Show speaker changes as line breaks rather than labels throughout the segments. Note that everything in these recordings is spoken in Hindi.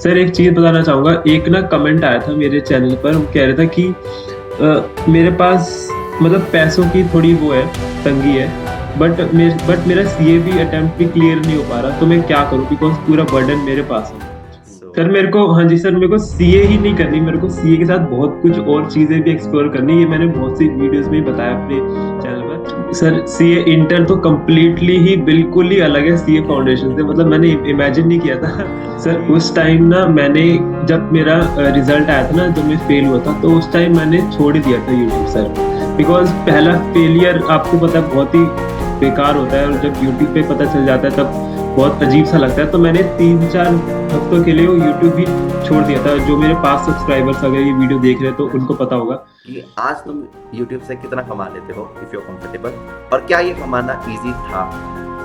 सर एक चीज बताना चाहूंगा, एक ना कमेंट आया था मेरे चैनल पर, वो कह रहा था कि मेरे पास मतलब पैसों की थोड़ी वो है, तंगी है, बट मेरा सीए भी अटेम्प्ट भी क्लियर नहीं हो पा रहा, तो मैं क्या करूं बिकॉज पूरा बर्डन मेरे पास है।
सो
सर मेरे को, हाँ जी सर, मेरे को सीए ही नहीं करनी, मेरे को सीए के साथ बहुत कुछ और चीजें भी एक्सप्लोर करनी है। ये मैंने बहुत सी वीडियोस में ही बताया अपने चैनल पर। सर सीए इंटर तो कम्प्लीटली ही बिल्कुल ही अलग है सीए फाउंडेशन से, मतलब मैंने इमेजिन नहीं किया था। सर उस टाइम ना मैंने, जब मेरा रिजल्ट आया था ना, जब मैं फेल हुआ था, तो उस टाइम मैंने छोड़ ही दिया था यूट्यूब सर। बिकॉज पहला फेलियर आपको पता है बहुत ही बेकार होता है, और जब यूट्यूब पे पता चल जाता है तब बहुत अजीब सा लगता है। तो मैंने 3-4 हफ्तों के लिए वो यूट्यूब भी छोड़ दिया था। जो मेरे पास सब्सक्राइबर्स अगर ये वीडियो देख रहे हैं तो उनको पता होगा।
कि आज तुम YouTube से कितना कमा लेते हो इफ यू कंफर्टेबल, और क्या ये कमाना इजी था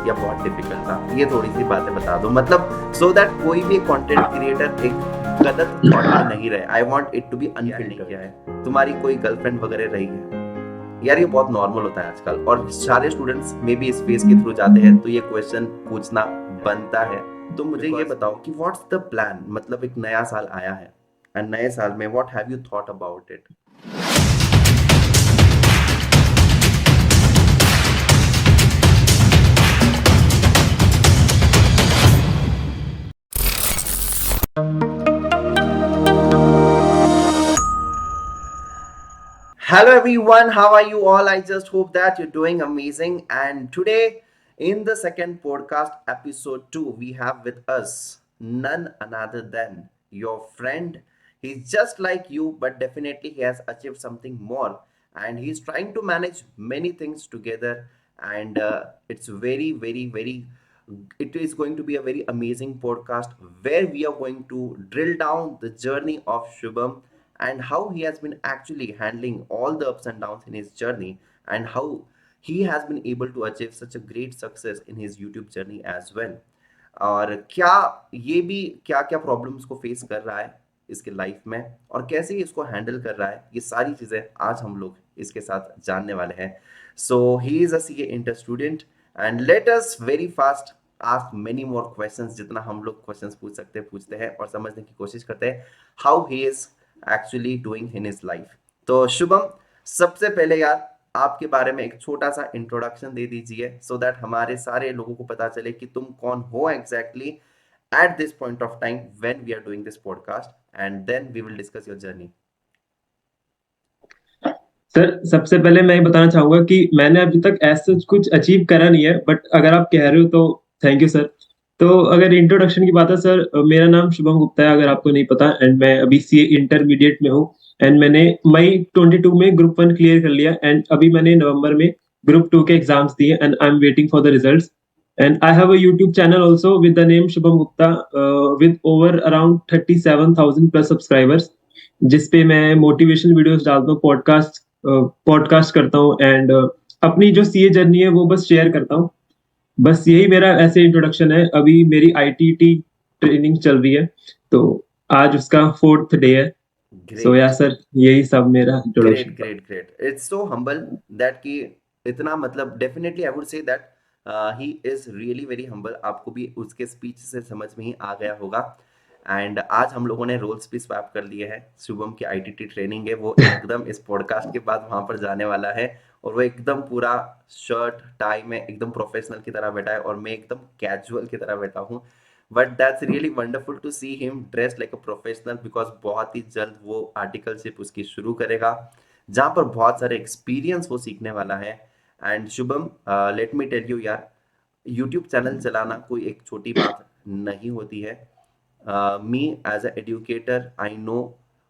या बहुत डिफिकल्ट था, ये थोड़ी सी बातें बता दो, मतलब सो दैट कोई भी कंटेंट क्रिएटर एक गलत थॉट में नहीं रहे। I want it to be unfiltered. क्या है तुम्हारी कोई गर्लफ्रेंड वगैरह रही है? यार ये बहुत नॉर्मल होता है आजकल, और सारे स्टूडेंट्स में भी इस फेज के थ्रू जाते हैं, तो ये क्वेश्चन पूछना बनता है। तो मुझे ये बताओ कि व्हाट्स द प्लान, मतलब एक नया साल आया है, एंड नए साल में what have you thought about it? Hello everyone, how are you all? I just hope that you're doing amazing. And today, in the second podcast, episode 2, we have with us none other than your friend. He's just like you, but definitely he has achieved something more. And he's trying to manage many things together. And it's very, it is going to be a very amazing podcast where we are going to drill down the journey of Shubham and how he has been actually handling all the ups and downs in his journey, and how he has been able to achieve such a great success in his YouTube journey as well. और क्या ये भी क्या क्या प्रॉब्लम्स को फेस कर रहा है इसके लाइफ में, और कैसे इसको हैंडल कर रहा है, ये सारी चीज़ें आज हम लोग इसके साथ जानने वाले हैं। So he is a CA inter student, and let us very fast ask many more questions. जितना हम लोग क्वेश्चंस पूछ सकते हैं पूछते हैं, और समझने की कोशिश करते हैं how he is actually doing in his life. तो शुभम, सबसे पहले यार आपके बारे में एक छोटा सा इंट्रोडक्शन दे दीजिए, सो दैट हमारे सारे लोगों को पता चले कि तुम कौन हो exactly at this point of time when we are doing this podcast, and then we will discuss your journey.
Sir सबसे पहले मैं ये बताना चाहूंगा कि मैंने अभी तक ऐसा कुछ अचीव करा नहीं है, बट अगर आप कह रहे हो तो थैंक यू सर। तो अगर इंट्रोडक्शन की बात है सर, मेरा नाम शुभम गुप्ता है अगर आपको नहीं पता, एंड मैं अभी सीए इंटरमीडिएट में हूँ। एंड मैंने मई 22 में ग्रुप 1 क्लियर कर लिया, एंड अभी मैंने नवंबर में ग्रुप 2 के एग्जाम्स दिए, and I am waiting for the results. And I have a YouTube channel also with the name Shubham Gupta, with over around 37,000 plus subscribers, जिसपे मैं मोटिवेशनल वीडियोस डालता हूँ, पॉडकास्ट करता हूँ, एंड अपनी जो सीए जर्नी है वो बस शेयर करता हूँ। बस यही मेरा ऐसे इंट्रोडक्शन है। अभी मेरी आईटीटी ट्रेनिंग चल रही है, तो आज उसका 4th डे है। सो या
ग्रेट
सर, यही सब मेरा इंट्रोडक्शन
ग्रेट
था।
Great great, it's so humble that कि इतना, मतलब definitely I would say that he is really very humble. आपको भी उसके स्पीच से समझ में ही आ गया होगा। एंड आज हम लोगों ने रोल्स भी स्वैप कर लिए हैं। शुभम की आईटीटी ट्रेनिंग है, वो एकदम इस पॉडकास्ट के बाद वहां पर जाने वाला है, और वो एकदम पूरा शर्ट टाई में एकदम प्रोफेशनल की तरह बैठा है, और मैं एकदम कैजुअल की तरह बैठा हूँ। But that's really wonderful to see him dress like a professional, because बहुत ही जल्द वो आर्टिकलशिप उसकी शुरू करेगा, जहाँ पर बहुत सारे एक्सपीरियंस वो सीखने वाला है। And Shubham, let me tell you यार, यूट्यूब चैनल चलाना कोई एक छोटी बात नहीं होती है। Me as an educator, I know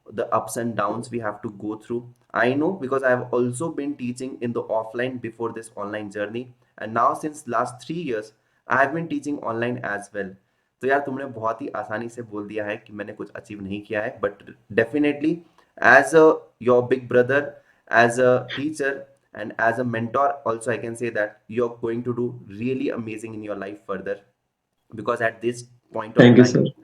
the ups and downs we have to go through. I know because I have also been teaching in the offline before this online journey, and now since last 3 years I have been teaching online as well. तो यार तुमने बहुत ही आसानी से बोल दिया है कि मैंने कुछ अचीव नहीं किया है, but definitely as a your big brother, as a teacher, and as a mentor also, I can say that you're going to do really amazing in your life further, because at this point of
thank you
time,
sir.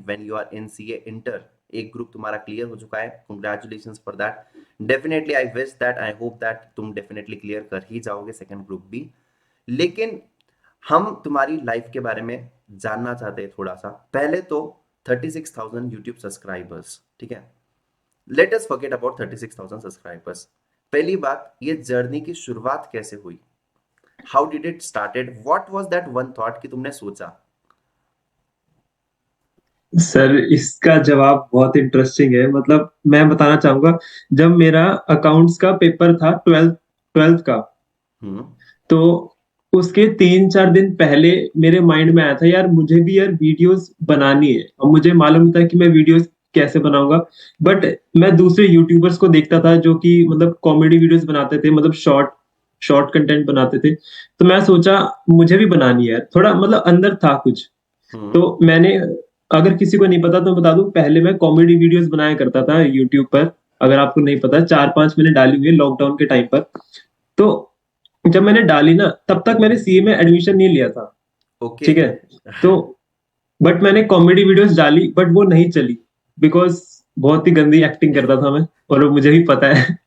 when you are in CA Inter, एक ग्रुप तुम्हारा क्लियर हो चुका है, congratulations for that. Definitely I wish that, I hope that तुम definitely क्लियर कर ही जाओगे सेकंड ग्रुप भी। लेकिन हम तुम्हारी लाइफ के बारे में जानना चाहते हैं थोड़ा सा। पहले तो 36,000 यूट्यूब सब्सक्राइबर्स, ठीक है, let us forget about 36,000 subscribers. पहली बात, ये जर्नी की शुरुआत कैसे हुई? How did it started? What was that one thought कि तुमने सोचा?
सर इसका जवाब बहुत इंटरेस्टिंग है। मतलब मैं बताना चाहूंगा, जब मेरा अकाउंट्स का पेपर था, ट्वेल्थ ट्वेल्थ का,
हम्म।
तो उसके 3-4 दिन पहले मेरे माइंड में आया था, यार मुझे भी यार वीडियोस बनानी है। और मुझे मालूम था कि मैं वीडियोस कैसे बनाऊंगा, बट मैं दूसरे यूट्यूबर्स को देखता था जो कि मतलब कॉमेडी वीडियोस बनाते थे, मतलब शॉर्ट शॉर्ट कंटेंट बनाते थे। तो मैं सोचा मुझे भी बनानी है यार, थोड़ा मतलब अंदर था कुछ।
हम्म।
तो मैंने, अगर किसी को नहीं पता तो बता दूं, पहले मैं कॉमेडी वीडियोस बनाया करता था यूट्यूब पर। अगर आपको नहीं पता, 4-5 मैंने डाली हुई है लॉकडाउन के टाइम पर। तो जब मैंने डाली ना, तब तक मैंने सीए में एडमिशन नहीं लिया था।
ओके।
ठीक है। तो बट मैंने कॉमेडी वीडियोस डाली, बट वो नहीं चली, बिकॉज बहुत ही गंदी एक्टिंग करता था मैं, और वो मुझे भी पता है।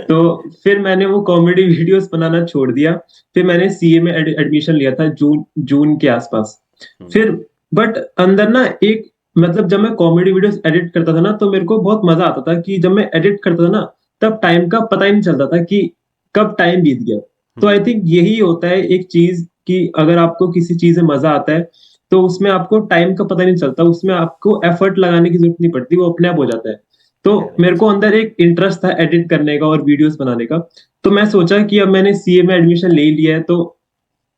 तो फिर मैंने वो कॉमेडी वीडियोस बनाना छोड़ दिया। फिर मैंने सीए में एडमिशन लिया था जून जून के आसपास। फिर बट अंदर ना एक, मतलब जब मैं कॉमेडी वीडियोस एडिट करता था ना, तो मेरे को बहुत मजा आता था कि जब मैं एडिट करता था ना, तब टाइम का पता ही नहीं चलता था कि कब टाइम बीत गया। तो आई थिंक यही होता है एक चीज, कि अगर आपको किसी चीज में मजा आता है, तो उसमें आपको टाइम का पता नहीं चलता, उसमें आपको एफर्ट लगाने की जरूरत नहीं पड़ती, वो अपने आप हो जाता है। तो मेरे
करेक्ट।
को अंदर एक इंटरेस्ट था एडिट करने का और वीडियोस बनाने का। तो मैं सोचा कि अब मैंने सीए में एडमिशन ले लिया है, तो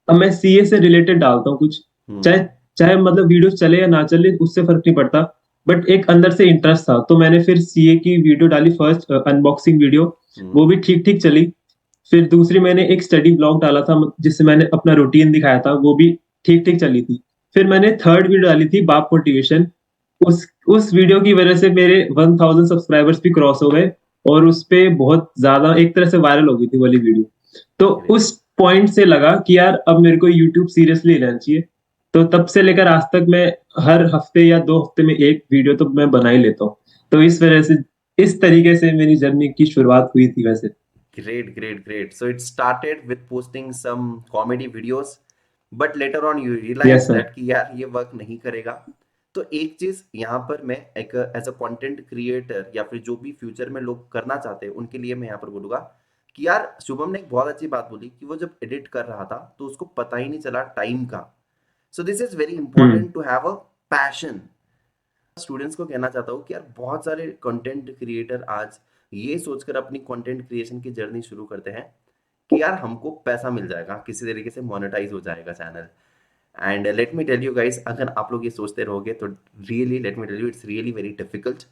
अब मैं सीए से रिलेटेड डालता हूँ कुछ। चाहे
हम्म।
चाहे मतलब वीडियो चले या ना चले, उससे फर्क नहीं पड़ता। बट एक अंदर से इंटरेस्ट था, तो मैंने फिर सीए की वीडियो डाली, फर्स्ट अनबॉक्सिंग वीडियो।
हम्म।
वो भी ठीक ठीक चली। फिर दूसरी मैंने एक स्टडी ब्लॉग डाला था, जिससे मैंने अपना रूटीन दिखाया था, वो भी ठीक ठीक चली थी। फिर मैंने थर्ड वीडियो डाली थी, बाप मोटिवेशन। उस वीडियो की वजह से मेरे 1000 सब्सक्राइबर्स भी क्रॉस हो गए, और उस पे बहुत ज्यादा एक तरह से वायरल हो गई थी वाली वीडियो। तो
ग्रेट।
उस पॉइंट से लगा कि यार अब मेरे को यूट्यूब सीरियसली लेना चाहिए। तो तब से लेकर आज तक मैं हर हफ्ते या 2 हफ्ते में एक वीडियो तो मैं बना ही लेता हूँ। तो इस वजह से, इस तरीके से मेरी जर्नी की शुरुआत हुई थी वैसे।
Great, great, great. So it started with posting some comedy videos, but later on you
yes
realize
sir.
that कि यार ये वर्क नहीं करेगा। तो एक चीज यहाँ पर मैं एक एज अ कंटेंट क्रिएटर या फिर जो भी फ्यूचर में लोग करना चाहते हैं उनके लिए मैं यहाँ पर बोलूंगा कि यार शुभम ने एक बहुत अच्छी बात बोली कि वो जब एडिट कर रहा था तो उसको पता ही नहीं चला टाइम का। So this is very
hmm.
Important to have a passion. Students को कहना चाहता हूँ कि यार बहुत सारे कंटेंट क्रिएटर आज ये सोचकर अपनी कंटेंट क्रिएशन की जर्नी शुरू करते हैं कि यार हमको पैसा मिल जाएगा, किसी तरीके से मोनेटाइज हो जाएगा channel. And let me tell you guys, अगर आप लोग ये सोचते रहोगे तो really let me tell you it's really very difficult,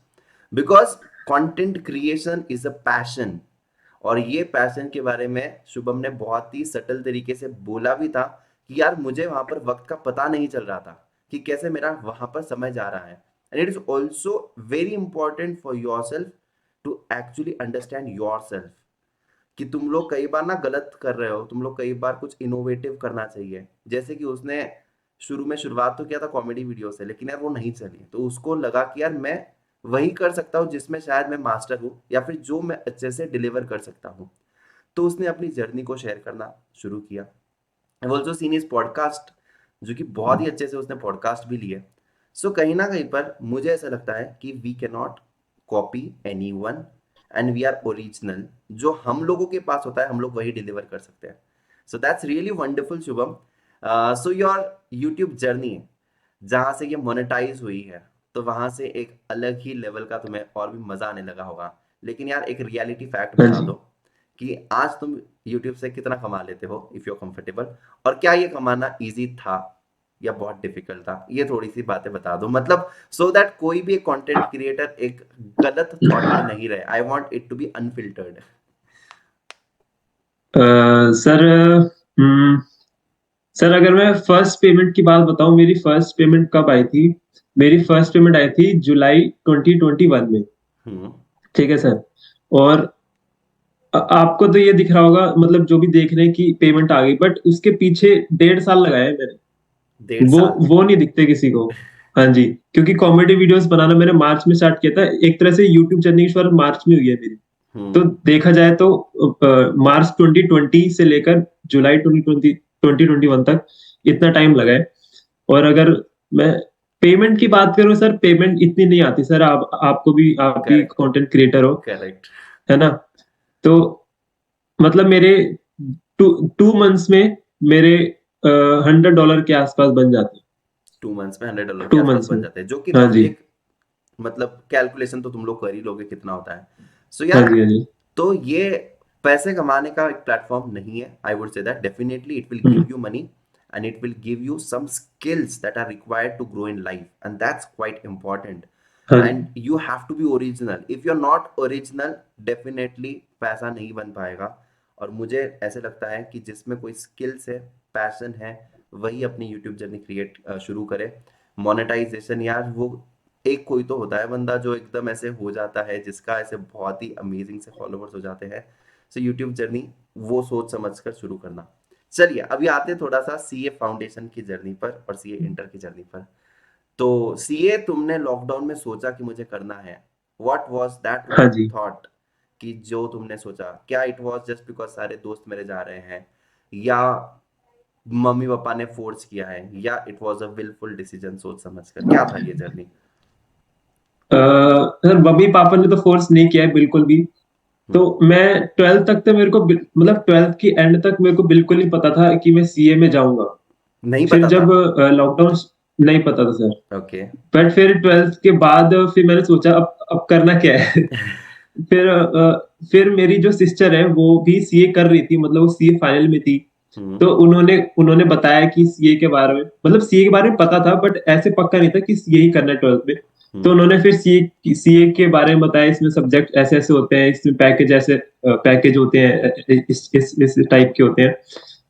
because content creation is a passion. और ये पैशन के बारे में शुभम ने बहुत ही सटल तरीके से बोला भी था कि यार मुझे वहां पर वक्त का पता नहीं चल रहा था कि कैसे मेरा वहां पर समय जा रहा है। And it is also very important for yourself to actually understand yourself कि तुम लोग कई बार ना गलत कर रहे हो, तुम लोग कई बार कुछ इनोवेटिव करना चाहिए। जैसे कि उसने शुरू में शुरुआत तो किया था कॉमेडी वीडियो से, लेकिन यार वो नहीं चली तो उसको लगा कि यार मैं वही कर सकता हूँ जिसमें शायद मैं मास्टर हूँ या फिर जो मैं अच्छे से डिलीवर कर सकता हूँ। तो उसने अपनी जर्नी को शेयर करना शुरू किया। I also seen is podcast, जो कि बहुत ही अच्छे से उसने पॉडकास्ट भी लिए। सो कहीं ना कहीं पर मुझे ऐसा लगता है कि we can not copy any one and we original. जो हम लोगों के पास होता है हम लोग वही डिलीवर कर सकते हैं। सो that's really wonderful Shubham. So your YouTube journey जहाँ से ये मोनेटाइज हुई है, तो वहां से एक अलग ही लेवल का तुम्हें और भी मजा आने लगा होगा। लेकिन यार एक रियलिटी फैक्ट
हाँ
बता
जी।
दो कि आज तुम यूट्यूब से कितना कमा लेते हो इफ यू कंफर्टेबल, और क्या ये कमाना इजी था या बहुत डिफिकल्ट था, ये थोड़ी सी बातें बता दो, मतलब सो दैट कोई भी एक कंटेंट क्रिएटर एक गलत थॉट में नहीं रहे। I want it to be unfiltered.
Sir, hmm, sir अगर मैं फर्स्ट पेमेंट की बात बताऊं, मेरी फर्स्ट पेमेंट कब आई थी? मेरी फर्स्ट पेमेंट आई थी जुलाई 2021 में।
हम्म।
ठीक है सर। और आपको तो ये दिख रहा होगा, मतलब जो भी देख रहे हैं कि पेमेंट आ गई, बट उसके पीछे 1.5 साल लगाए हैं मैंने।
1.5 साल।
वो नहीं दिखते किसी को। हाँ जी। क्योंकि कॉमेडी वीडियोस बनाना मैंने मार्च में स्टार्ट किया था, एक तरह से यूट्यूब जर्नी की शुरुआत मार्च में हुई है मेरी। तो
हम्म।
देखा जाए तो मार्च 2020 से लेकर जुलाई 2020 2021 तक इतना टाइम लगा है। और अगर मैं पेमेंट की बात करूँ सर, पेमेंट इतनी नहीं आती सर। आप भी
करेक्ट,
कंटेंट क्रिएटर हो,
करेक्ट।
है ना? तो मतलब मेरे टू 2 मंथ्स में मेरे $100 के आसपास बन जाते
2 मंथ्स में $100
हैं,
के
2
आसपास
मंथ्स
बन
में।
जाते हैं, जो कि
हाँ
रफ
जी,
एक मतलब कैलकुलेशन तो तुम लोग कर ही लोगे कितना होता है। सो
हाँ
यार,
जी, हाँ जी।
तो ये पैसे कमाने का एक प्लेटफॉर्म नहीं है। I would say that definitely it will
hmm,
give you money and it will give you some skills that are required to grow in life, and that's quite important.
हाँ जी,
And you have to be original. If you're not original, definitely पैसा नहीं बन पाएगा। और मुझे ऐसे लगता है कि जिसमें कोई स्किल्स है, पैशन है, वही अपनी यूट्यूब जर्नी क्रिएट शुरू करे। मोनेटाइजेशन यार, वो एक कोई तो होता है बंदा जो एकदम ऐसे हो जाता है, जिसका ऐसे बहुत ही अमेजिंग से फॉलोवर्स हो जाते हैं। सो यूट्यूब जर्नी वो सोच समझ कर शुरू करना। चलिए अभी आते हैं थोड़ा सा सीए फाउंडेशन की जर्नी पर और सीए इंटर की जर्नी पर। तो सीए तुमने लॉकडाउन में सोचा कि मुझे करना है। व्हाट वाज दैट
हाँ
वन
जी।
थॉट कि जो तुमने सोचा? क्या इट वाज जस्ट बिकॉज सारे दोस्त मेरे जा रहे हैं, या मम्मी पापा ने फोर्स किया है, या it was a willful decision सोच समझ कर? क्या था ये जर्नी?
सर मम्मी-पापा ने तो फ़ोर्स नहीं किया है बिल्कुल भी। तो
हम्म।
मैं 12th तक तो मेरे को मतलब 12th की एंड तक मेरे को बिल्कुल नहीं पता था कि मैं सीए में जाऊँगा।
नहीं
फिर
पता था?
जब लॉकडाउन नहीं पता था सर।
ओके।
बट फिर 12th के बाद फिर मैंने सोचा अब करना क्या है? फिर मेरी जो सिस्टर है वो भी सीए कर रही थी, मतलब वो सीए फाइनल में थी।
हम्म।
तो उन्होंने उन्होंने बताया कि सीए के बारे में, मतलब सीए के बारे में पता था बट ऐसे पक्का नहीं था कि सीए ही करना है 12th में। तो
हम्म।
उन्होंने फिर सीए के बारे में बताया, इसमें सब्जेक्ट ऐसे-ऐसे होते हैं, इसमें पैकेज होते हैं, इस टाइप के होते हैं।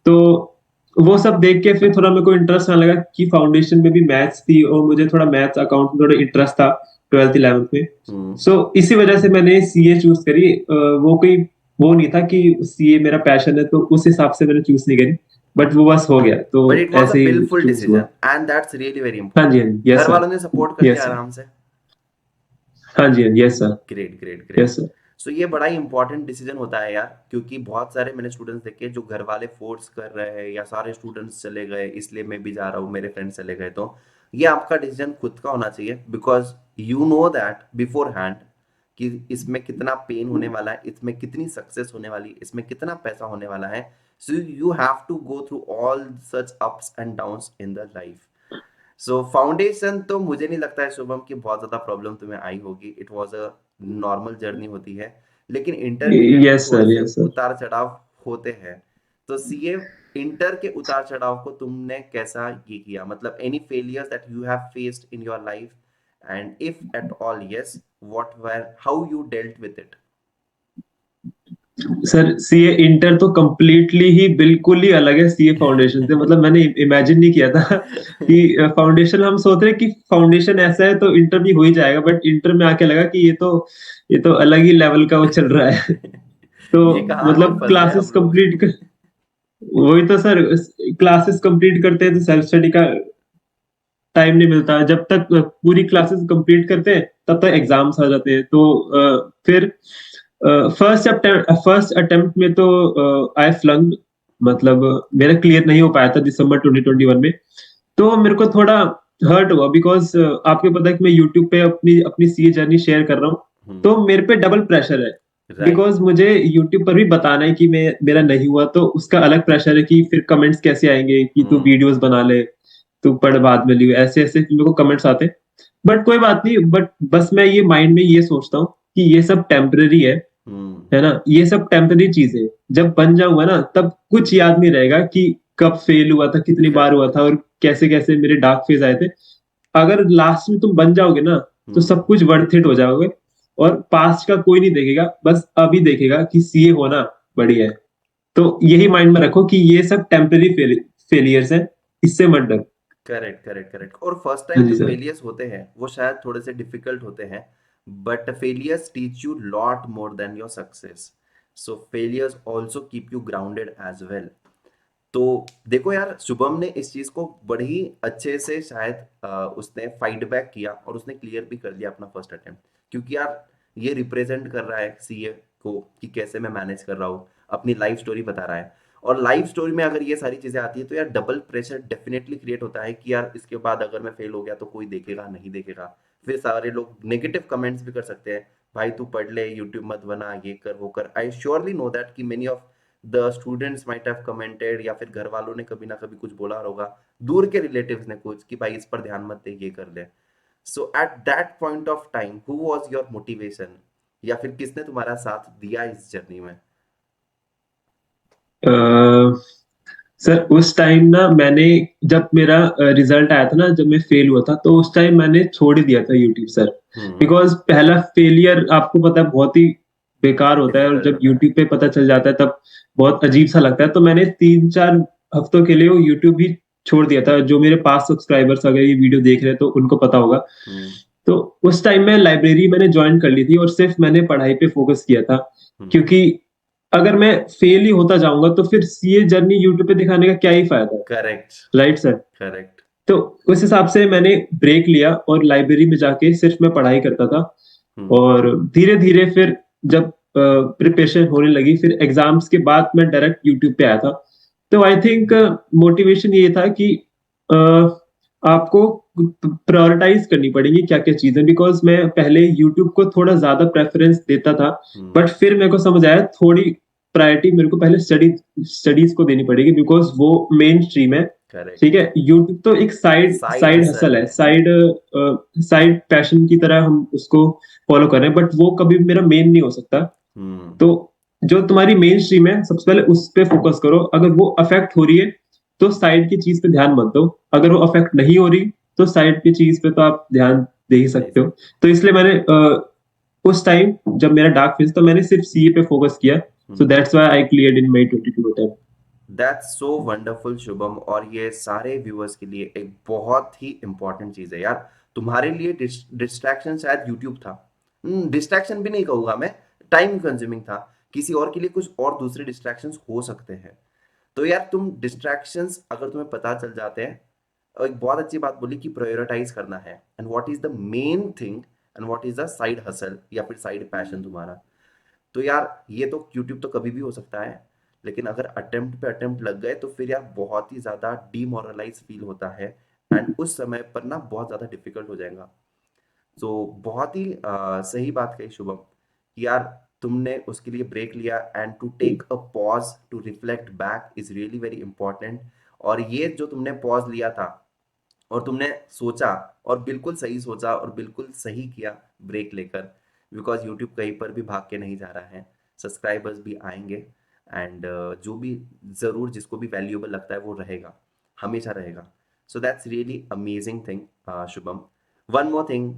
तो वो सब देख के फिर थोड़ा मेरे को इंटरेस्ट आने लगा कि फाउंडेशन में भी मैथ्स थी और मुझे थोड़ा मैथ्स, अकाउंट में थोड़ा इंटरेस्ट था 12th 11th में।
हम्म।
सो इसी वजह से मैंने सीए चूज़ करी। वो कोई वो नहीं था कि सीए मेरा पैशन है तो उस हिसाब से मैंने चूज़ नहीं करी, बट वो बस हो गया, तो
बट इट वाज अ
ऐसे ही
विलफुल
चूज़ हुआ।
Decision and that's really very
हाँ जी, हाँ
इंपॉर्टेंट।
जी। यस
घर
सर।
वालों ने सपोर्ट कर
यस
दिया
सर।
आराम से?
हाँ जी, हाँ जी। Yes sir.
Great, great, great.
Yes sir.
So ये बड़ा ही इंपॉर्टेंट डिसीजन होता है यार, क्योंकि बहुत सारे मैंने स्टूडेंट्स देखे जो घर वाले फोर्स कर रहे हैं, या सारे स्टूडेंट्स चले गए इसलिए मैं भी जा रहा हूँ, मेरे फ्रेंड्स चले गए। तो ये आपका डिसीजन खुद का होना चाहिए, because you know that before hand कि इसमें कितना पेन होने वाला है, इसमें कितनी सक्सेस होने वाली है, इसमें कितना पैसा होने वाला है। So you have to go through all such ups and downs in the life. So foundation तो मुझे नहीं लगता है शुभम की बहुत ज्यादा प्रॉब्लम तुम्हें आई होगी। It was a normal journey होती है। लेकिन इंटरमीडिएट में
यस
थोड़े
सर,
से
यस सर।
उतार चढ़ाव होते हैं। तो सीए इंटर के उतार चढ़ाव को तुमने कैसा ये किया? मतलब any failures that you have faced in your life, and if at all yes, what were how you dealt with it?
Sir CA inter तो कंप्लीटली ही बिल्कुल ही अलग है सीए फाउंडेशन से। मतलब मैंने इमेजिन नहीं किया था कि फाउंडेशन, हम सोच रहे कि फाउंडेशन ऐसा है तो इंटर भी हो ही जाएगा, बट इंटर में आके लगा कि ये तो अलग ही लेवल का वो चल रहा है। तो
ये कहाँ पे
मतलब
फंस गए
क्लासेस
हम लोग?
कंप्लीट कर, वही तो सर, क्लासेस कंप्लीट करते हैं तो सेल्फ स्टडी का टाइम नहीं मिलता। जब तक पूरी क्लासेस कंप्लीट करते हैं तब तक एग्जाम्स आ जाते हैं। तो फिर फर्स्ट अटेम्प्ट में तो आई फ्लंक्ड, मतलब मेरा क्लियर नहीं हो पाया था दिसंबर 2021 में। तो मेरे को थोड़ा हर्ट हुआ, बिकॉज आपको पता है कि मैं यूट्यूब पे अपनी अपनी सीए जर्नी शेयर कर रहा हूँ।
हम्म।
तो मेरे पे डबल प्रेशर है,
राइट।
बिकॉज मुझे यूट्यूब पर भी बताना है कि मेरा नहीं हुआ, तो उसका अलग प्रेशर है कि फिर कमेंट्स कैसे आएंगे कि तू
हम्म।
वीडियोस बना ले, तू पढ़ बाद में लियो, ऐसे ऐसे मेरे को कमेंट्स आते हैं। बट कोई बात नहीं, बट बस मैं ये माइंड में ये सोचता हूँ कि ये सब टेम्पररी
हम्म।
है ना? ये सब टेम्पररी चीजें हैं। जब बन जाऊंगा ना तब कुछ याद नहीं रहेगा कि कब फेल हुआ था, कितनी बार हुआ
करेक्ट।
था और कैसे कैसे मेरे डार्क फेज आए थे। अगर लास्ट में तुम बन जाओगे ना तो
हम्म।
सब कुछ वर्थ इट हो जाओगे। और पास्ट का कोई नहीं देखेगा, बस अभी देखेगा कि सीए होना बढ़िया है। तो यही माइंड में रखो कि ये सब टेम्पररी फेलियर्स हैं, इससे मत डरो।
Correct, correct, correct. और फर्स्ट
हाँ
टाइम
जी
जो
सर।
फेलियर्स होते हैं वो शायद थोड़े से डिफिकल्ट होते हैं, but failures teach you lot more than your success. So failures also keep you grounded as well. तो देखो यार, शुभम ने इस चीज को बड़े ही अच्छे से शायद उसने फाइट बैक किया और उसने क्लियर भी कर दिया अपना फर्स्ट अटेम्प्ट। क्योंकि यार ये रिप्रेजेंट कर रहा है सीए को कि कैसे मैं मैनेज कर रहा हूँ, अपनी लाइफ स्टोरी बता रहा है। और लाइव स्टोरी में अगर ये सारी चीजें आती है तो यार डबल प्रेशर डेफिनेटली क्रिएट होता है कि यार इसके बाद अगर मैं फेल हो गया तो कोई देखेगा नहीं देखेगा। फिर सारे लोग नेगेटिव कमेंट्स भी कर सकते हैं, भाई तू पढ़ ले, यूट्यूब मत बना, ये कर वो कर। आई श्योरली नो दैट कि many of the students might have commented, या फिर घर वालों ने कभी ना कभी कुछ बोला होगा, दूर के रिलेटिव्स ने कुछ कि भाई इस पर ध्यान मत दे, ये कर ले। So at that point of time who was your motivation, या फिर किसने तुम्हारा साथ दिया इस जर्नी में?
अ, सर उस टाइम ना मैंने, जब मेरा रिजल्ट आया था ना, जब मैं फेल हुआ था, तो उस टाइम मैंने छोड़ ही दिया था यूट्यूब सर।
हम्म।
बिकॉज पहला फेलियर आपको पता है बहुत ही बेकार होता है, और
डिफिकल्ट
जब
होता है।
यूट्यूब पे पता चल जाता है तब बहुत अजीब सा लगता है। तो मैंने 3-4 हफ्तों के लिए वो यूट्यूब ही छोड़ दिया था। जो मेरे पास सब्सक्राइबर्स अगर ये वीडियो देख रहे हैं तो उनको पता होगा।
हम्म।
तो उस टाइम में लाइब्रेरी मैंने ज्वाइन कर ली थी और सिर्फ मैंने पढ़ाई पे फोकस किया था।
हम्म।
क्योंकि अगर मैं फेल ही होता जाऊंगा तो फिर ये जर्नी यूट्यूब पे दिखाने का क्या ही फायदा है।
करेक्ट।
Right sir.
करेक्ट।
तो उस हिसाब से मैंने ब्रेक लिया और लाइब्रेरी में जाके सिर्फ मैं पढ़ाई करता था।
हम्म।
और धीरे धीरे फिर जब प्रिपरेशन होने लगी, फिर एग्जाम्स के बाद मैं डायरेक्ट यूट्यूब पे आया था। तो आई थिंक मोटिवेशन ये था कि अ, आपको प्रायोरिटाइज करनी पड़ेगी क्या क्या चीजें। बिकॉज मैं पहले यूट्यूब को थोड़ा ज्यादा प्रेफरेंस देता था,
हम्म।
बट फिर मेरे को समझ आया थोड़ी प्रायोरिटी मेरे को पहले स्टडीज को देनी पड़ेगी, बिकॉज वो मेन स्ट्रीम है। ठीक
करेक्ट।
है, यूट्यूब तो एक side
side
side
hustle
hustle है,
है।
साइड पैशन की तरह हम उसको फॉलो कर रहे हैं, बट वो कभी मेरा मेन नहीं हो सकता।
हम्म।
तो जो तुम्हारी मेन स्ट्रीम है सबसे पहले उस पे फोकस करो। अगर वो अफेक्ट हो रही है तो साइड की चीज पे ध्यान मत दो। अगर वो अफेक्ट नहीं हो रही तो साइड की चीज पे तो आप ध्यान दे ही
नहीं
सकते हो।
सर।
तो इसलिए मैंने उस टाइम जब मेरा डार्क फेज था मैंने सिर्फ सीए पे फोकस किया। So
hmm.
That's why I cleared in May 22 attempt.
That's so wonderful Shubham, और ये सारे व्यूअर्स के लिए एक बहुत ही इंपॉर्टेंट चीज है यार। तुम्हारे लिए डिस्ट्रैक्शन शायद यूट्यूब था। डिस्ट्रैक्शन भी नहीं कहूंगा मैं, टाइम कंज्यूमिंग था। किसी और के लिए कुछ और दूसरे डिस्ट्रैक्शंस हो सकते हैं। तो यार तुम डिस्ट्रैक्शंस अगर तुम्हें पता चल जाते हैं, और एक बहुत अच्छी बात बोली कि प्रायोरिटाइज करना है, and what is the main thing, and what is the side hustle या फिर साइड पैशन तुम्हारा। तो यार ये तो यूट्यूब तो कभी भी हो सकता है, लेकिन अगर अटेम्प्ट पे अटेम्प्ट लग गए तो फिर यार बहुत ही ज़्यादा डीमोरलाइज फील होता है। एंड उस समय पर ना बहुत ज़्यादा डिफिकल्ट हो जाएगा। तो बहुत ही सही बात कही शुभम कि यार तुमने उसके लिए ब्रेक लिया, and to take a pause to reflect back is really very important. और ये जो तुमने पॉज लिया था और तुमने सोचा, और बिल्कुल सही सोचा और बिल्कुल सही किया ब्रेक लेकर, बिकॉज यूट्यूब कहीं पर भी भाग के नहीं जा रहा है। सब्सक्राइबर्स भी आएंगे, एंड जो भी ज़रूर जिसको भी वैल्यूएबल लगता है वो रहेगा, हमेशा रहेगा। सो that's really amazing thing Shubham. One more thing,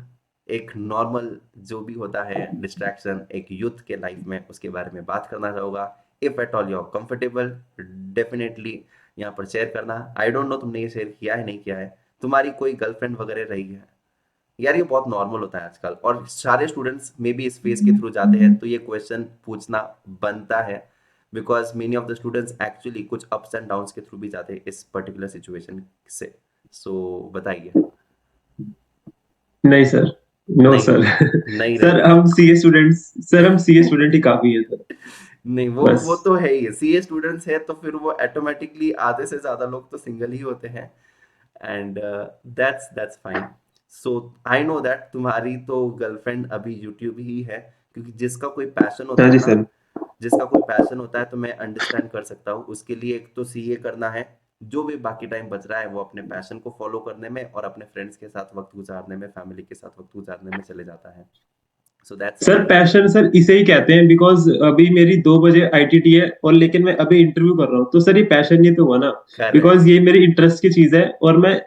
एक नॉर्मल जो भी होता है डिस्ट्रैक्शन एक यूथ के लाइफ में, उसके बारे में बात करना चाहूँगा। If at all you are comfortable, definitely यहाँ पर शेयर करना। आई डोंट नो तुमने ये शेयर किया है नहीं किया है, तुम्हारी कोई गर्लफ्रेंड वगैरह रही है? यार ये बहुत नॉर्मल होता है आजकल, और सारे स्टूडेंट्स में भी इस फेज के थ्रू जाते हैं, तो ये क्वेश्चन पूछना बनता है, because many of the students actually कुछ अप्स एंड डाउन्स के थ्रू भी जाते हैं इस पर्टिकुलर सिचुएशन से। सो बताइए।
नहीं सर, नो
नहीं
सर।
रही। नहीं
सर
रही है।
हम सीए स्टूडेंट्स, सर हम सीए स्टूडेंट ही काफी है सर।
नहीं, वो
बस।
तो है ही, सीए स्टूडेंट्स है तो फिर वो ऑटोमेटिकली आधे से ज्यादा लोग तो सिंगल ही होते हैं। And that's fine. So I know that तुम्हारी तो गर्लफ्रेंड अभी यूट्यूब ही है, क्योंकि जिसका कोई पैशन
हाँ
होता
जी
है ना,
सर।
जिसका कोई पैशन होता है तो मैं अंडरस्टैंड कर सकता हूँ। उसके लिए एक तो सीए करना है, जो भी बाकी टाइम बच रहा है वो अपने पैशन को फॉलो करने में और अपने फ्रेंड्स के साथ वक्त गुजारने में, फैमिली के साथ वक्त गुजारने में चले जाता है। So that's
sir
fine.
Passion sir इसे ही कहते हैं, बिकॉज अभी मेरी 2 बजे आईटीटी है और लेकिन मैं अभी इंटरव्यू कर रहा हूँ, तो सर ये पैशन ही तो हुआ ना।
करेक्ट।
बिकॉज ये मेरी इंटरेस्ट की चीज है और मैं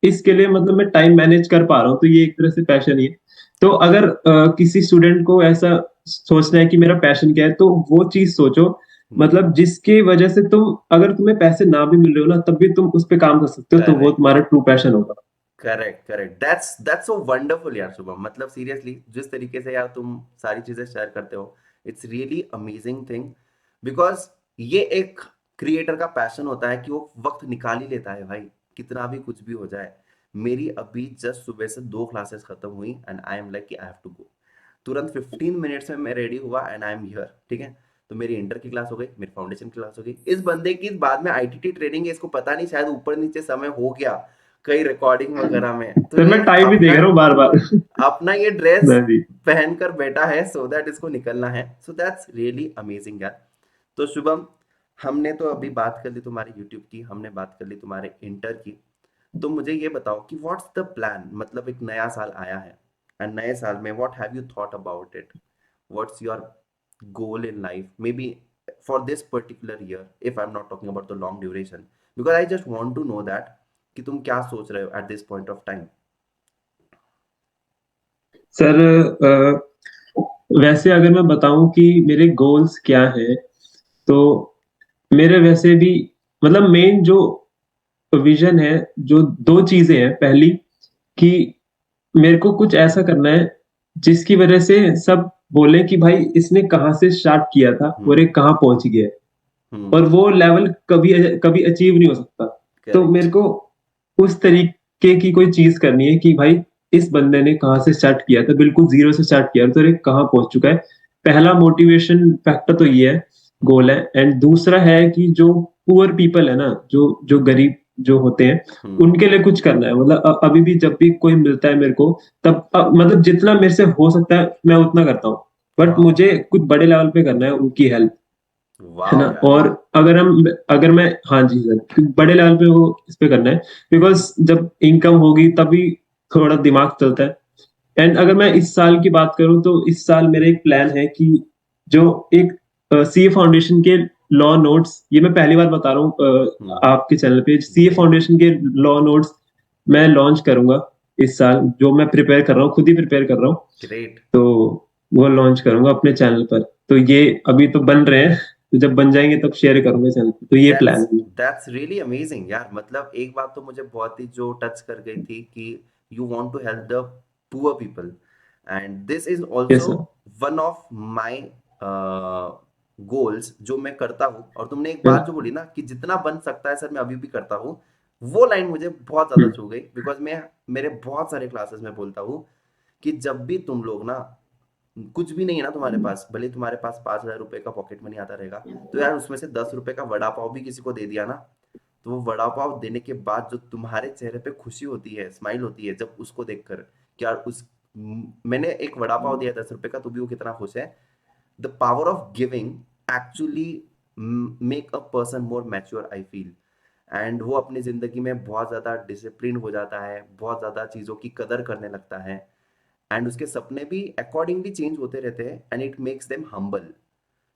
इसके लिए मतलब मैं टाइम मैनेज कर पा रहा हूँ, तो ये एक तरह से पैशन ही है। तो अगर किसी स्टूडेंट को ऐसा सोचना है कि मेरा पैशन क्या है, तो वो चीज सोचो। मतलब जिसकी वजह से तुम, अगर तुम्हें पैसे ना भी मिल रहे हो ना तब भी तुम उस पे काम कर सकते हो, तो वो
करेक्ट।
तुम्हारा ट्रू पैशन होगा।
Correct. Correct. That's so wonderful यार शुभम, मतलब सीरियसली जिस तरीके से यार तुम सारी चीजें शेयर करते हो, it's really amazing thing. Because ये एक क्रिएटर का पैशन होता है कि वो वक्त निकाल ही लेता है भाई, कितना भी कुछ भी हो जाए। मेरी अभी जस्ट सुबह से 2 क्लासेस खत्म हुई, and I am like I have to go. तुरंत 15 मिनट्स में मैं रेडी हुआ एंड आई एम हियर, ठीक है। तो मेरी इंटर की क्लास हो गई, मेरी फाउंडेशन क्लास हो गई। इस बंदे की बाद में आईटीटी ट्रेनिंग है, इसको पता नहीं शायद ऊपर नीचे समय हो गया कई रिकॉर्डिंग वगैरह में, तो
सर
ये
मैं टाइम भी
अपना
देख रहा हूँ बार बार।
अपना ये ड्रेस
हाँ जी।
पहनकर बैठा है सो दैट इसको निकलना है। सो दैट्स रियली अमेजिंग यार। तो शुभम, हमने तो अभी बात कर ली तुम्हारी यूट्यूब की, हमने बात कर ली तुम्हारे इंटर की। तो मुझे ये बताओ कि व्हाट्स द प्लान, मतलब एक नया साल आया है एंड नए साल में what have you thought about it, what's your goal in life, maybe for this particular year, if I'm not talking about the long duration, because I just want to know that कि तुम क्या सोच रहे हो at this point of time।
Sir वैसे अगर मैं बताऊं कि मेरे गोल्स क्या हैं, तो मेरे वैसे भी मतलब मेन जो विजन है, जो दो चीजें हैं। पहली कि मेरे को कुछ ऐसा करना है जिसकी वजह से सब बोले कि भाई इसने कहाँ से स्टार्ट किया था और
हम्म।
ये कहाँ पहुंच गया है,
हम्म।
और वो लेवल कभी कभी अचीव नहीं हो सकता। तो
करेक्ट।
मेरे को उस तरीके की कोई चीज करनी है कि भाई इस बंदे ने कहाँ से स्टार्ट किया था, बिल्कुल जीरो से स्टार्ट किया तो ये कहाँ पहुंच चुका है। पहला मोटिवेशन फैक्टर तो ये है, गोल है। एंड दूसरा है कि जो पुअर पीपल है ना, जो जो गरीब जो होते हैं,
हम्म।
उनके लिए कुछ करना है। मतलब अभी भी जब भी कोई मिलता है मेरे को, तब मतलब जितना मेरे से हो सकता है मैं उतना करता हूँ। बट
वाह।
मुझे कुछ बड़े लेवल पे करना है उनकी हेल्प, है ना।
वाह यार।
और अगर मैं, हाँ जी सर, क्योंकि बड़े लेवल पे वो इस पे करना है, बिकॉज जब इनकम होगी तभी थोड़ा दिमाग चलता है। एंड अगर मैं इस साल की बात करूं तो इस साल मेरा एक प्लान है कि जो एक सीए फाउंडेशन के लॉ नोट्स, ये मैं पहली बार बता रहा हूँ
हम्म।
आपके चैनल पे, सीए
ग्रेट।
फाउंडेशन के लॉ नोट्स मैं लॉन्च करूंगा इस साल। जो मैं प्रिपेयर कर रहा हूँ, खुद ही प्रिपेयर कर रहा हूँ।
ग्रेट।
तो वो लॉन्च करूंगा अपने चैनल पर। तो ये अभी तो बन रहे हैं, तो जब बन जाएंगे तब शेयर करूंगा चैनल पर। तो ये
दैट्स
प्लान है।
दैट्स रियली अमेजिंग यार। मतलब एक बात तो मुझे बहुत ही जो टच कर गई थी कि you want to help the poor people, and this is
yes
also
sir.
One of my goals जो मैं करता हूँ। और तुमने एक बात जो बोली ना कि जितना बन सकता है सर मैं अभी भी करता हूँ, वो लाइन मुझे बहुत ज्यादा छू गई। बिकॉज मैं मेरे बहुत सारे क्लासेस में बोलता हूँ कि जब भी तुम लोग ना, कुछ भी नहीं है ना तुम्हारे पास, भले तुम्हारे पास 5,000 रुपए का पॉकेट मनी आता रहेगा, तो यार उसमें से 10 रुपए का वड़ा पाव भी किसी को दे दिया ना, तो वो वड़ा पाव देने के बाद जो तुम्हारे चेहरे पे खुशी होती है, स्माइल होती है जब उसको देखकर कि यार उस मैंने एक वड़ा पाव दिया 10 रुपए का तो भी वो कितना खुश है। The power of giving actually make a person more mature I feel. And वो अपनी ज़िंदगी में बहुत ज़्यादा डिसिप्लिन हो जाता है, बहुत ज़्यादा चीज़ों की कदर करने लगता है, एंड उसके सपने भी अकॉर्डिंगली चेंज होते रहते हैं, and it makes them humble.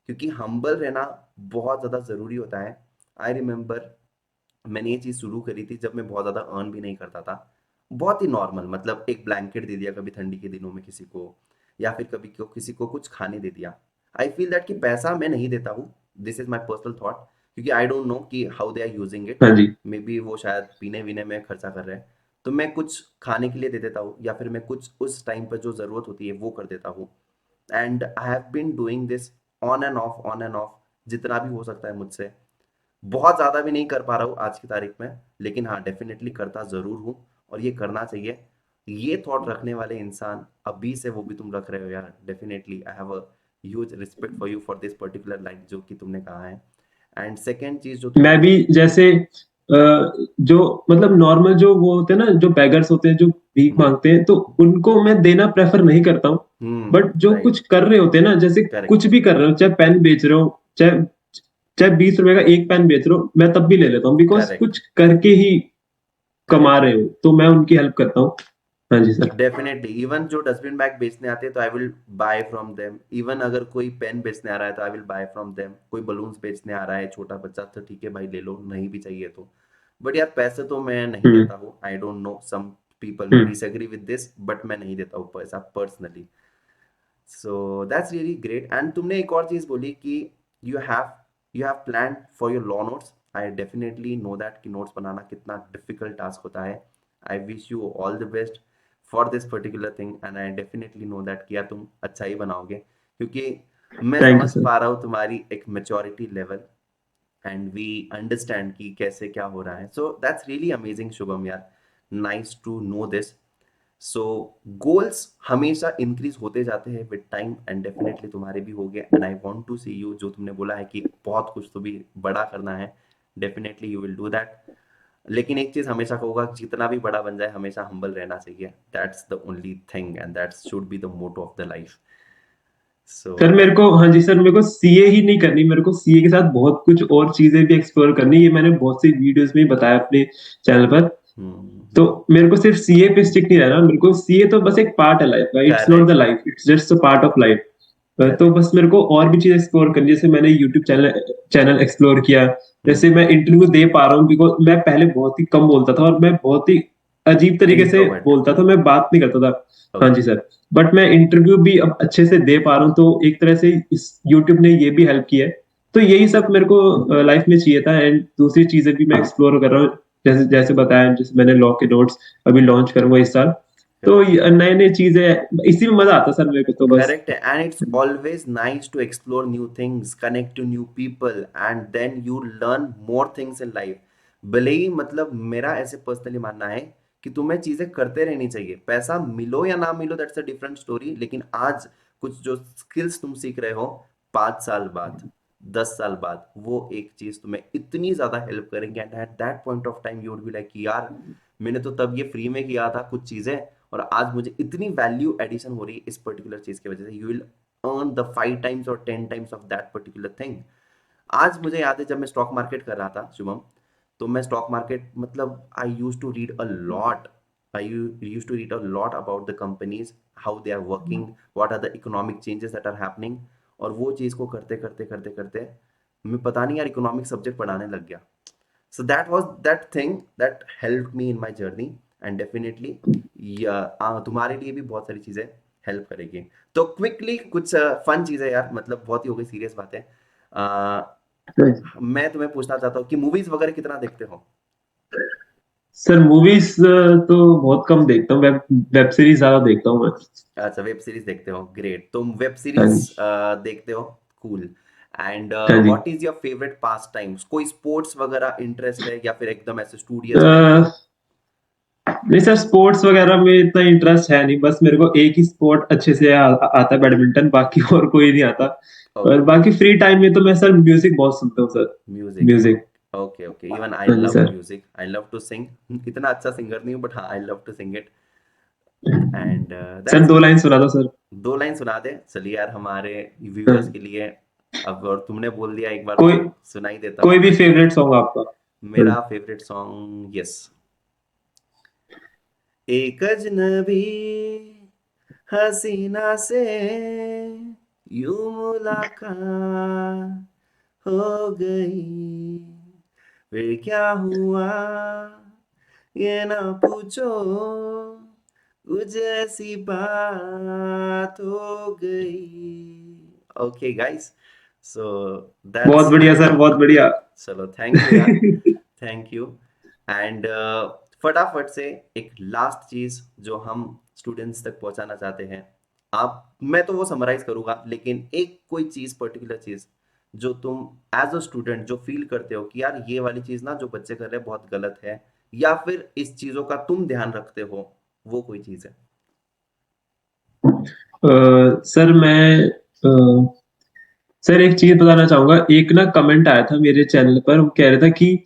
क्योंकि हम्बल रहना बहुत ज़्यादा ज़रूरी होता है। आई रिमेंबर मैंने ये चीज़ शुरू करी थी जब मैं बहुत ज़्यादा अर्न भी नहीं करता था। बहुत ही नॉर्मल, मतलब एक ब्लैंकेट दे दिया कभी ठंडी के दिनों में किसी को, या फिर कभी किसी को कुछ खाने दे दिया। आई फील दैट कि पैसा मैं नहीं देता हूँ, this is my personal thought, क्योंकि आई डोंट नो कि how they are using it.
हाँ जी।
मे बी वो शायद पीने वीने में खर्चा कर रहे हैं, तो मैं कुछ खाने के लिए दे देता हूँ, या फिर मैं कुछ उस टाइम पर जो ज़रूरत होती है वो कर देता हूँ। And I have been doing this on and off जितना भी हो सकता है मुझसे। बहुत ज़्यादा भी नहीं कर पा रहा हूँ आज की तारीख में, लेकिन हाँ डेफिनेटली करता ज़रूर हूँ, और ये करना चाहिए। ये थॉट रखने वाले इंसान अभी से वो भी तुम रख रहे हो यार, definitely I have a huge respect for you for this particular line जो कि तुमने कहा है। एंड सेकेंड चीज़ जो तुमने
मैं भी जैसे जो मतलब नॉर्मल जो वो होते हैं ना, जो बैगर्स होते हैं जो भीख
हम्म।
मांगते हैं, तो उनको मैं देना प्रेफर नहीं करता हूँ। बट जो
राइट।
कुछ कर रहे होते हैं ना, जैसे
करेक्ट।
कुछ भी कर रहे हो, चाहे पेन बेच रहे हो, चाहे चाहे 20 रुपए का एक पेन बेच रहे हो, मैं तब भी ले लेता हूँ, बिकॉज
करेक्ट।
कुछ करके ही कमा
करेक्ट।
रहे हो, तो मैं उनकी हेल्प करता हूँ। हाँ जी सर।
डेफिनेटली इवन जो डस्टबिन बैग बेचने आते हैं तो I will buy from them. Even अगर कोई पेन बेचने आ रहा है तो I will buy from them. कोई बलून्स बेचने आ रहा है छोटा बच्चा, तो ठीक है भाई ले लो, नहीं भी चाहिए तो। बट यार पैसे तो मैं नहीं
हम्म।
देता हूँ। I don't know, some people में
hmm.
Disagree with this, but मैं नहीं देता हूँ पैसा personally. So that's really great. And तुमने एक और चीज़ बोली कि you have you have plan for your law notes. I definitely know that कि नोट्स बनाना कितना डिफिकल्ट टास्क होता है। I wish you all the best for this particular thing, and I definitely know that कि यार तुम अच्छा ही बनाओगे, क्योंकि मैं
थैंक यू
समझ
सर।
पा रहा हूँ तुम्हारी एक maturity level, and we understand कि कैसे क्या हो रहा है। So that's really amazing Shubham यार, nice to know this. So goals हमेशा इंक्रीज होते जाते हैं विद टाइम, एंड डेफिनेटली तुम्हारे भी हो गए, and I want to see you, जो तुमने बोला है कि बहुत कुछ तो भी बड़ा करना है, definitely you will do that. लेकिन एक चीज हमेशा कहूंगा, जितना भी बड़ा बन जाए हमेशा हम्बल रहना चाहिए, that's the only thing and that should be the motto of the life. So
sir मेरे को, हाँ जी सर, मेरे को सीए ही नहीं करनी, मेरे को सीए के साथ बहुत कुछ और चीजें भी एक्सप्लोर करनी है। ये मैंने बहुत सी वीडियोस में बताया अपने चैनल पर। तो मेरे को सिर्फ सीए पे स्टिक नहीं रहना, मेरे को सीए तो बस एक पार्ट है लाइफ का, it's not the
correct,
life, it's just a part of life. तो
करेक्ट।
बस मेरे को और भी चीज एक्सप्लोर करनी है। जैसे मैंने यूट्यूब चैनल चैनल एक्सप्लोर किया, जैसे मैं इंटरव्यू दे पा रहा हूँ, बिकॉज मैं पहले बहुत ही कम बोलता था और मैं बहुत ही अजीब तरीके से
इंट्रोवर्ट।
बोलता था, मैं बात नहीं करता था। हाँ जी
ओके।
सर। बट मैं इंटरव्यू भी अब अच्छे से दे पा रहा हूँ, तो एक तरह से इस यूट्यूब ने ये भी हेल्प किया है। तो यही सब मेरे को लाइफ में चाहिए था, एंड दूसरी चीजें भी मैं एक्सप्लोर कर रहा हूँ। जैसे जैसे बताया, जैसे मैंने लॉ के नोट्स अभी लॉन्च करूंगा इस साल। तो नए नए चीजें, इसी में मजा आता है सर मेरे को तो बस।
Correct, and it's always nice to explore new things, connect to new people, and then you learn more things in life. भले ही मतलब मेरा ऐसे पर्सनली मानना है कि तुम्हें चीजें करते रहनी चाहिए, पैसा मिलो या ना मिलो दैट्स अ डिफरेंट स्टोरी, लेकिन आज कुछ जो स्किल्स तुम सीख रहे हो, 5 साल बाद, 10 साल बाद वो एक चीज तुम्हें इतनी ज्यादा हेल्प करेंगे, and eight that point of time you would be like यार मैंने तो तब ये फ्री में किया था कुछ चीजें, और आज मुझे इतनी वैल्यू एडिशन हो रही है इस पर्टिकुलर चीज की वजह से, you will earn the 5 times और 10 times of that particular thing. आज मुझे याद है जब मैं स्टॉक मार्केट कर रहा था शुभम, तो मैं स्टॉक मार्केट मतलब I use to read a lot, I use to read a lot about the companies, how they are working, what are the economic changes that are happening, और वो चीज को करते करते करते करते मैं पता नहीं यार इकोनॉमिक सब्जेक्ट पढ़ाने लग गया। So that was that thing that helped me in my journey, and definitely तुम्हारे लिए भी बहुत सारी चीजें हेल्प करेगी। तो क्विकली कुछ फन चीजें यार, मतलब बहुत ही हो गई सीरियस बातें। मैं तुम्हें पूछना चाहता हूँ कि मूवीज वगैरह कितना देखते हो?
सर मूवीज तो बहुत कम देखता हूँ, वेब वेब सीरीज ज्यादा देखता हूँ मैं।
अच्छा, वेब सीरीज देखते हो, ग्रेट। तुम वेब
हाँ
सीरीज
जी।
देखते हो, कूल। एंड
हाँ जी।
What is your favourite pastimes? कोई स्पोर्ट्स वगैरह इंटरेस्ट है या फिर एकदम ऐसे स्टूडियस टाइप?
अह, नहीं सर, स्पोर्ट्स वगैरह में इतना इंटरेस्ट है नहीं, बस मेरे को एक ही स्पोर्ट अच्छे से आता है, बैडमिंटन, बाकी और कोई नहीं आता। और
ओके।
बाकी फ्री टाइम में तो मैं सर म्यूजिक बहुत सुनता हूँ sir.
Music.
Music.
Okay, okay, even I
हाँ जी
love
sir.
Music, I love to sing. इतना अच्छा सिंगर नहीं हूँ बट हाँ I love to sing it, and
sir
that's
though
great.
Line सुना दो सर।
2 लाइन सुना दे चलिए यार हमारे व्यूअर्स
हाँ।
के लिए। अब और तुमने बोल दिया एक बार तो
कोई
सुना ही देता
कोई
हूँ।
भी फेवरेट सॉन्ग आपका। हाँ।
मेरा फेवरेट सॉन्ग, यस, एक अजनबी हसीना से यूं मुलाकात हो गई, फिर क्या हुआ ये ना पूछो, कुछ ऐसी बात हो गई। ओके गाइस, सो
बहुत
दैट्स,
बढ़िया सर, बहुत बढ़िया।
चलो थैंक यू यार, थैंक यू। एंड फटाफट से एक लास्ट चीज जो हम स्टूडेंट्स तक पहुंचाना चाहते हैं, आप, मैं तो वो समराइज करूंगा, लेकिन एक कोई चीज, पर्टिकुलर चीज जो तुम एज अ स्टूडेंट जो फील करते हो कि यार ये वाली चीज ना जो बच्चे कर रहे हैं बहुत गलत है, या फिर इस चीजों का तुम ध्यान रखते हो, वो कोई चीज है?
सर मैं सर एक चीज बताना चाहूंगा। एक ना कमेंट आया था मेरे चैनल पर, वो कह रहा था कि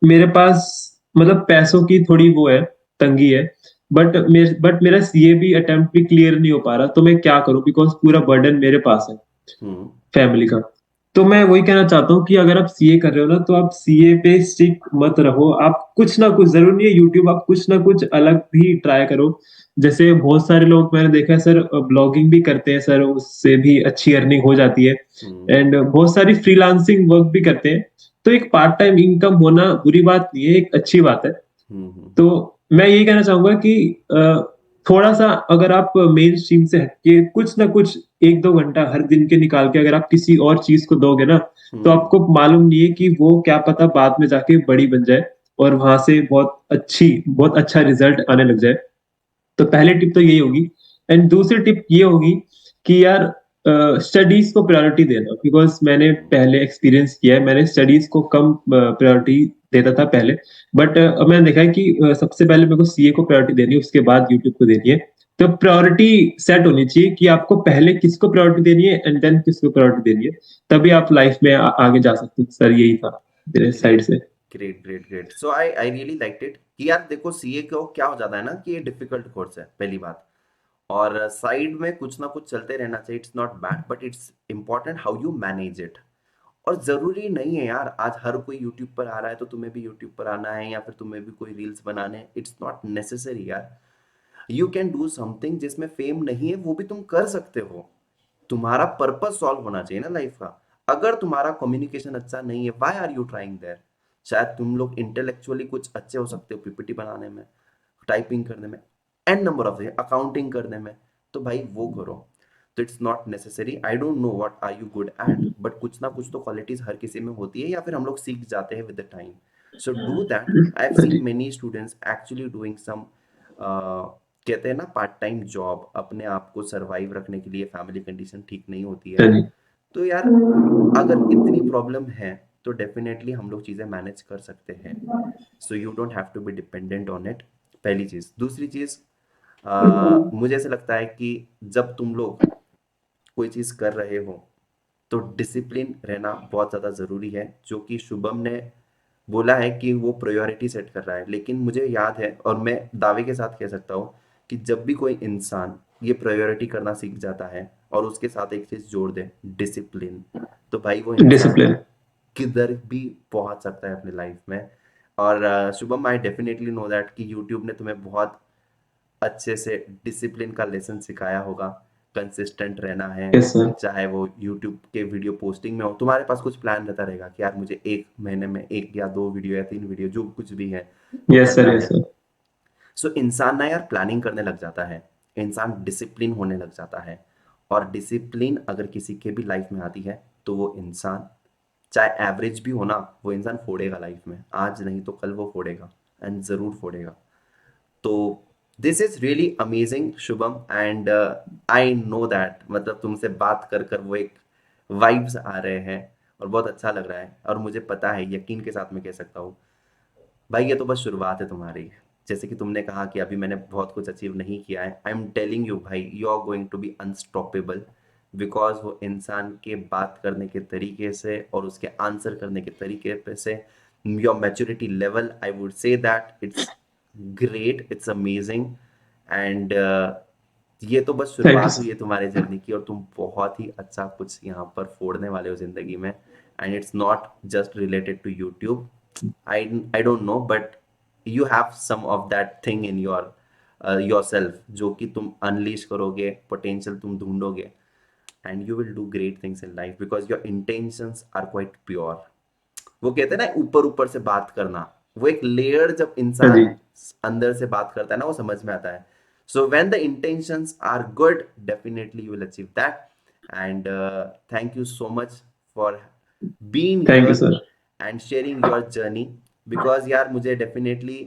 मेरे पास मतलब पैसों की थोड़ी वो है, तंगी है, बट मेरा सीए भी अटेम्प्ट भी क्लियर नहीं हो पा रहा, तो मैं क्या करूं, बिकॉज पूरा बर्डन मेरे पास है
हम्म।
फैमिली का। तो मैं वही कहना चाहता हूँ कि अगर आप सीए कर रहे हो ना, तो आप सीए पे स्टिक मत रहो, आप कुछ ना कुछ, जरूर नहीं है यूट्यूब, आप कुछ ना कुछ अलग भी ट्राई करो। जैसे बहुत सारे लोग मैंने देखा है सर, ब्लॉगिंग भी करते हैं सर, उससे भी अच्छी अर्निंग हो जाती है।
हम्म।
एंड बहुत सारी फ्रीलांसिंग वर्क भी करते हैं। तो एक पार्ट टाइम इनकम होना बुरी बात नहीं है, एक अच्छी बात है।
हम्म।
तो मैं यही कहना चाहूंगा कि थोड़ा सा अगर आप मेन स्ट्रीम से हटके कुछ ना कुछ 1-2 घंटा हर दिन के निकाल के अगर आप किसी और चीज को दोगे ना, तो
हम्म।
आपको मालूम नहीं है कि वो क्या पता बाद में जाके बड़ी बन जाए और वहां से बहुत अच्छा रिजल्ट आने लग जाए। तो पहली टिप तो यही होगी। एंड दूसरी टिप ये होगी कि यार स्टडीज को प्रायोरिटी देना, बिकॉज मैंने पहले एक्सपीरियंस किया है, मैंने स्टडीज को कम प्रायोरिटी देता था पहले। बट अब मैंने देखा है कि सबसे पहले मेरे को सीए को प्रायोरिटी देनी है, उसके बाद यूट्यूब को देनी है। तो प्रायोरिटी सेट होनी चाहिए कि आपको पहले किसको प्रायोरिटी देनी है एंड देन किसको प्रायोरिटी देनी है, तभी आप लाइफ में आगे जा सकते हो सर। यही था मेरे साइड
ग्रेट
से।
Great great great. So I really liked it कि यार देखो सीए को क्या हो जाता है ना कि ये डिफिकल्ट कोर्स है पहली बात, और साइड में कुछ ना कुछ चलते रहना चाहिए। It's not bad but it's important how you manage it. और ज़रूरी नहीं है यार आज हर कोई यूट्यूब पर आ रहा है तो तुम्हें भी यूट्यूब पर आना है, या फिर तुम्हें भी कोई रील्स बनाने हैं। इट्स नॉट नेसेसरी यार। यू कैन डू समथिंग जिसमें फेम नहीं है, वो भी तुम कर सकते हो। तुम्हारा पर्पस सॉल्व होना चाहिए ना लाइफ का। अगर तुम्हारा कम्युनिकेशन अच्छा नहीं है, why are you trying there? शायद तुम लोग इंटेलेक्चुअली कुछ अच्छे हो सकते हो, पीपीटी बनाने में, टाइपिंग करने में, एन नंबर ऑफ अकाउंटिंग करने में, तो भाई वो करो। तो it's not necessary. I don't know what are you good at, but कुछ ना कुछ तो क्वालिटीज हर किसी में होती है, या फिर हम लोग सीख जाते हैं with the time. So do that. I have
हाँ
सीन
जी।
Many students actually doing some, कहते हैं ना, पार्ट टाइम जॉब अपने आप को सरवाइव रखने के लिए। फैमिली कंडीशन ठीक नहीं होती है,
हाँ जी।
तो यार अगर इतनी प्रॉब्लम है तो डेफिनेटली हम लोग चीज़ें मैनेज कर सकते हैं। So you don't have to be dependent on it. पहली चीज़। दूसरी चीज़, मुझे ऐसा लगता है कि जब तुम लोग कोई चीज़ कर रहे हो तो डिसिप्लिन रहना बहुत ज़्यादा ज़रूरी है, जो कि शुभम ने बोला है कि वो प्रायोरिटी सेट कर रहा है। लेकिन मुझे याद है और मैं दावे के साथ कह सकता हूँ कि जब भी कोई इंसान ये प्रायोरिटी करना सीख जाता है और उसके साथ एक चीज़ जोड़ दे, डिसिप्लिन, तो भाई वो इंसान
डिसिप्लिन।
किधर भी पहुंच सकता है अपनी लाइफ में। और शुभम, आई डेफिनेटली नो दैट कि यूट्यूब ने तुम्हें बहुत अच्छे से डिसिप्लिन का लेसन सिखाया होगा। कंसिस्टेंट रहना है,
यस सर।
चाहे वो यूट्यूब के वीडियो पोस्टिंग में हो, तुम्हारे पास कुछ प्लान रहता रहेगा कि यार मुझे एक महीने में एक या दो वीडियो या तीन वीडियो जो कुछ भी है वो
यस सर।
करना
यस
है।
सर।
सो इंसान ना यार प्लानिंग करने लग जाता है, इंसान डिसिप्लिन होने लग जाता है। और डिसिप्लिन अगर किसी के भी लाइफ में आती है तो वो इंसान, चाहे एवरेज भी हो ना, वो इंसान फोड़ेगा लाइफ में। आज नहीं तो कल वो फोड़ेगा, एंड ज़रूर फोड़ेगा। तो this is really amazing Shubham, and I know that मतलब तुमसे बात कर कर वो एक वाइब्स आ रहे हैं और बहुत अच्छा लग रहा है। और मुझे पता है, यकीन के साथ मैं कह सकता हूँ भाई, ये तो बस शुरुआत है तुम्हारी। जैसे कि तुमने कहा कि अभी मैंने बहुत कुछ अचीव नहीं किया है, आई एम टेलिंग यू भाई, you are going to be unstoppable. Because वो इंसान के बात करने के तरीके से और उसके आंसर करने के तरीके पे से, your maturity level, I would say that it's great, it's amazing. And ये तो बस
थैंक यू
शुरुआत हुई है
सर।
तुम्हारे जर्नी की, और तुम बहुत ही अच्छा कुछ यहाँ पर फोड़ने वाले हो जिंदगी में। And it's not just related to YouTube. I don't know, but you have some of that thing in your yourself, जो कि तुम अनलीश करोगे, पोटेंशियल तुम ढूंढोगे, and you will do great things in life because your intentions are quite pure. वो कहते हैं ना ऊपर ऊपर से बात करना, वो एक लेयर जब
हाँ जी।
इंसान अंदर से बात करता है ना, वो समझ में आता है। So when the intentions are good, definitely you will achieve that. And thank you so much for being
thank you
here
sir.
And sharing your journey. Because यार मुझे डेफिनेटली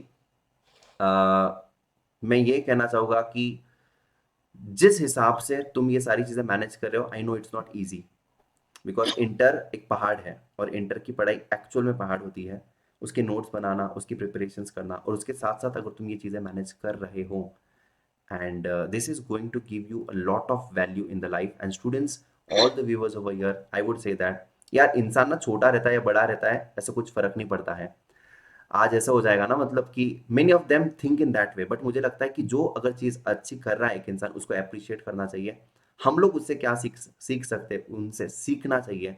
मैं ये कहना चाहूँगा कि जिस हिसाब से तुम ये सारी चीज़ें मैनेज कर रहे हो, I know it's not easy. Because inter एक पहाड़ है, और इंटर की पढ़ाई एक्चुअल में पहाड़ होती है। उसके नोट्स बनाना, उसकी प्रिपरेशंस करना, और उसके साथ साथ अगर तुम ये चीज़ें मैनेज कर रहे हो, and this is going to give you a lot of value in the life. And students, all the viewers over here, I would say that यार इंसान ना छोटा रहता है या बड़ा रहता है, ऐसा कुछ फर्क नहीं पड़ता है। आज ऐसा हो जाएगा ना, मतलब कि many of them think in that way, but मुझे लगता है कि जो अगर चीज़ अच्छी कर रहा है एक इंसान, उसको अप्रिशिएट करना चाहिए। हम लोग उससे क्या सीख सकते हैं, उनसे सीखना चाहिए।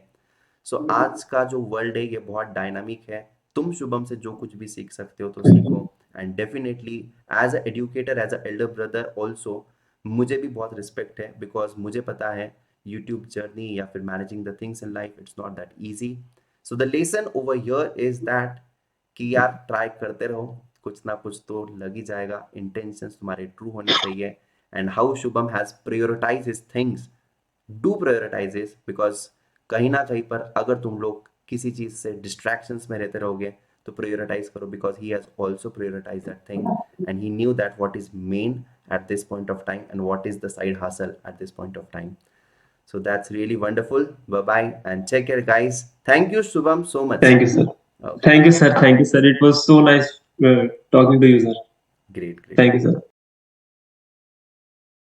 सो आज का जो वर्ल्ड है ये बहुत डायनामिक है। तुम शुभम से जो कुछ भी सीख सकते हो तो सीखो। And definitely as a educator, as a elder brother also, मुझे भी बहुत रिस्पेक्ट है, बिकॉज मुझे पता है यूट्यूब जर्नी या फिर managing the things in life, it's not that easy. So the lesson over here is that कि यार ट्राई करते रहो, कुछ ना कुछ तो लग ही जाएगा। इंटेंशंस तुम्हारे ट्रू होने चाहिए। And how Shubham has prioritize his things, do prioritize is, because कहीं ना कहीं पर अगर तुम लोग किसी चीज से डिस्ट्रैक्शंस में रहते रहोगे तो प्रायोरिटाइज करो, because he has also prioritize that thing, and he knew that what is main at this point of time and what is the side hustle at this point of time. So that's really wonderful. Bye bye and take care, guys. Thank you, Shubham, so much.
Thank you, sir.
Okay.
Thank you, sir. Thank you, sir. It was so nice talking to you, sir.
Great, great.
Thank you, sir.